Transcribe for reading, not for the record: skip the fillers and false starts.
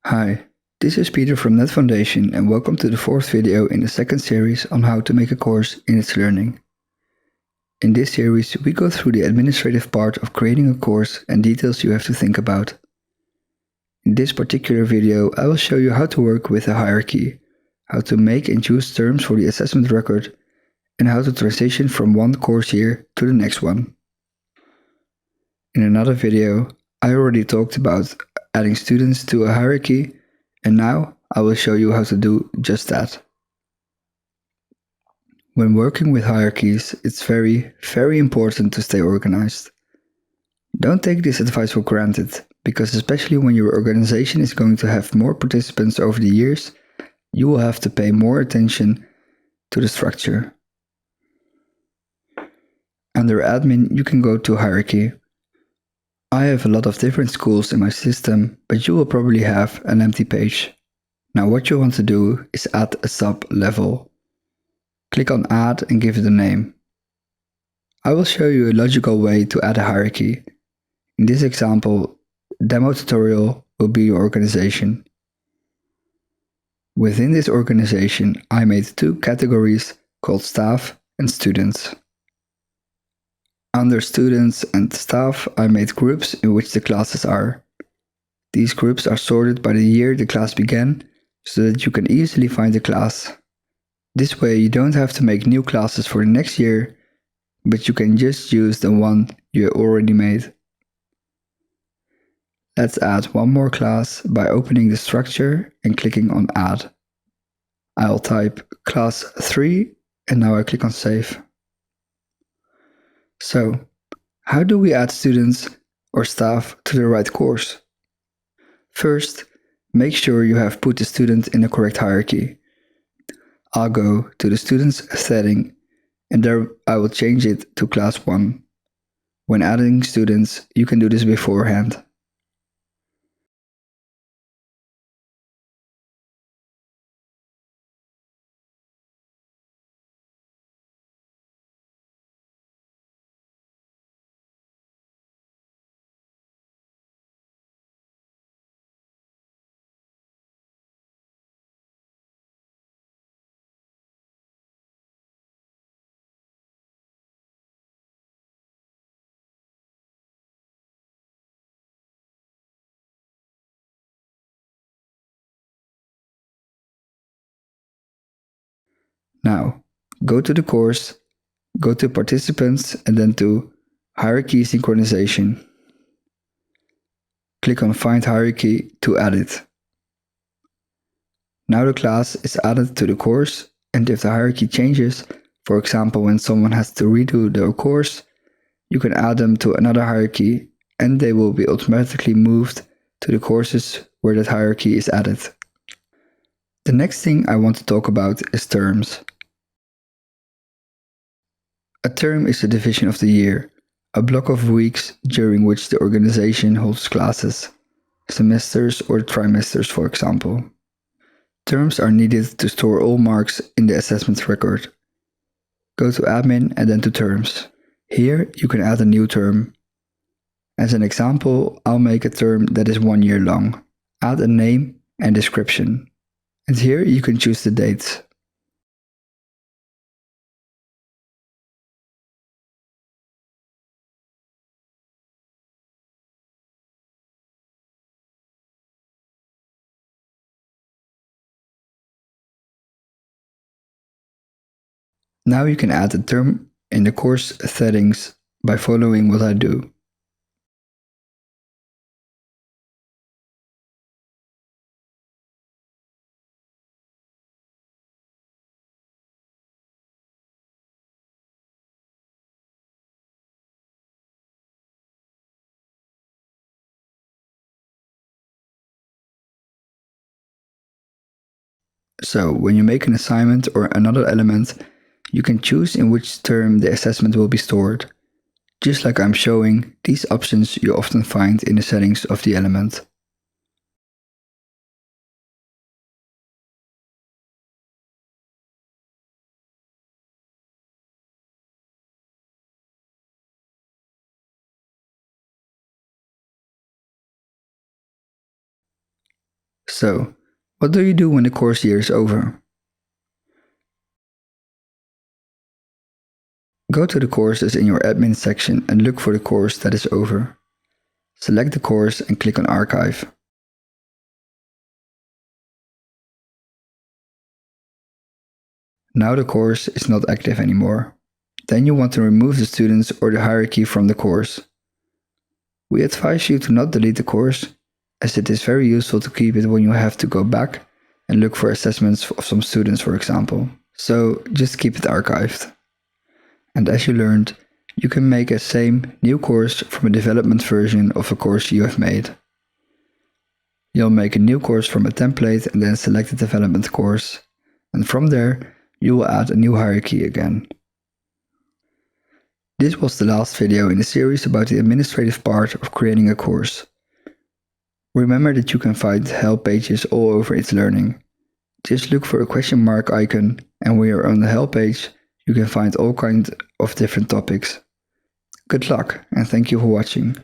Hi, this is Peter from Net Foundation and welcome to the fourth video in the second series on how to make a course in its learning. In this series, we go through the administrative part of creating a course and details you have to think about. In this particular video, I will show you how to work with a hierarchy, how to make and choose terms for the assessment record, and how to transition from one course year to the next one. In another video, I already talked about adding students to a hierarchy, and now I will show you how to do just that. When working with hierarchies, it's very important to stay organized. Don't take this advice for granted, because especially when your organization is going to have more participants over the years, you will have to pay more attention to the structure. Under admin, you can go to hierarchy. I have a lot of different schools in my system, but you will probably have an empty page. Now what you want to do is add a sub-level. Click on add and give it a name. I will show you a logical way to add a hierarchy. In this example, demo tutorial will be your organization. Within this organization, I made two categories called staff and students. Under students and staff, I made groups in which the classes are. These groups are sorted by the year the class began, so that you can easily find the class. This way you don't have to make new classes for the next year, but you can just use the one you already made. Let's add one more class by opening the structure and clicking on add. I'll type class 3 and now I click on save. So, how do we add students or staff to the right course? First, make sure you have put the student in the correct hierarchy. I'll go to the students setting and there I will change it to class 1. When adding students, you can do this beforehand. Now, go to the course, go to participants and then to hierarchy synchronization. Click on find hierarchy to add it. Now the class is added to the course, and if the hierarchy changes, for example when someone has to redo their course, you can add them to another hierarchy and they will be automatically moved to the courses where that hierarchy is added. The next thing I want to talk about is terms. A term is a division of the year, a block of weeks during which the organization holds classes, semesters or trimesters for example. Terms are needed to store all marks in the assessment record. Go to admin and then to terms. Here you can add a new term. As an example, I'll make a term that is 1 year long. Add a name and description. And here you can choose the dates. Now you can add a term in the course settings by following what I do. So when you make an assignment or another element, you can choose in which term the assessment will be stored. Just like I'm showing, these options you often find in the settings of the element. So, what do you do when the course year is over? Go to the courses in your admin section and look for the course that is over. Select the course and click on Archive. Now the course is not active anymore. Then you want to remove the students or the hierarchy from the course. We advise you to not delete the course, as it is very useful to keep it when you have to go back and look for assessments of some students, for example. So just keep it archived. And as you learned, you can make a same new course from a development version of a course you have made. You'll make a new course from a template and then select the development course. And from there, you will add a new hierarchy again. This was the last video in the series about the administrative part of creating a course. Remember that you can find help pages all over It's Learning. Just look for a question mark icon, and when you're on the help page, you can find all kinds of different topics. Good luck and thank you for watching.